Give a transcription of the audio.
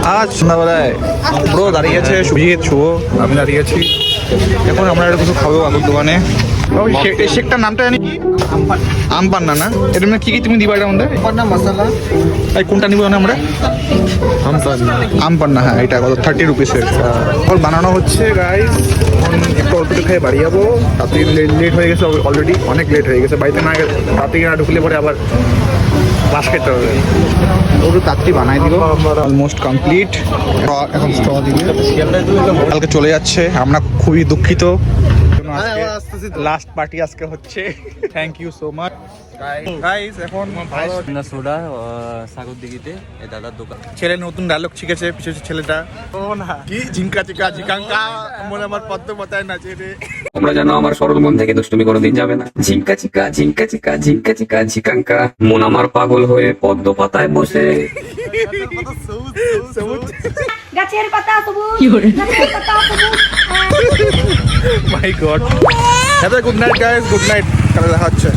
আজ সন্ধ্যাবেলায় ব্রো দাঁড়িয়ে আছে, সুজিত শুভ, আমি দাঁড়িয়ে আছি। এখন আমরা একটা কিছু খাবো আলুর দোকানে। এই শেকটার নামটা জানি কি? আমপান্না না? এর মধ্যে কি কি তুমি দিবা এটার মধ্যে? আমপান্না মশলা। এই কোনটা নিবো না আমরা? আমপান্না, হ্যাঁ এটা কত 30 রুপিসের। ওর বানানো হচ্ছে গাইস। এখন একটু অল্প একটু খেয়ে বাড়ি যাবো। তাড়াতাড়ি লেট হয়ে গেছে, অলরেডি অনেক লেট হয়ে গেছে। বাড়িতে না তাড়াতাড়ি না ঢুকলে পরে আবার বাস খেতে হবে। ওটা তাড়াতাড়ি বানাই দিব। Almost complete. এখন স্ট্র দিবে, কালকে চলে যাচ্ছে। আমরা খুবই দুঃখিত। লাস্ট পার্টি আজকে হচ্ছে। Thank you so much guys. এখন সোডা সাগর দিঘিতে এই দাদার দোকান। ছেলে নতুন ডায়লগ শিখেছে, পিছনে ছেলেটা কি ঝিঙ্কা চিকা ঝিকাঙ্কা মনে আমার পদ্ম পাতায় নাচে রে। তোমরা জানো আমার সরল মন থেকে দুষ্টুমি কোনোদিন যাবে না। ঝিঙ্কা চিকা ঝিঙ্কা চিকা ঝিঙ্কা চিকা ঝিকাঙ্কা মন আমার পাগল হয়ে পদ্ম পাতায় বসে। গাছের পাতা সবুজ, গাছের পাতা সবুজ। My God. Good night guys, good night. কাল দেখা হচ্ছে।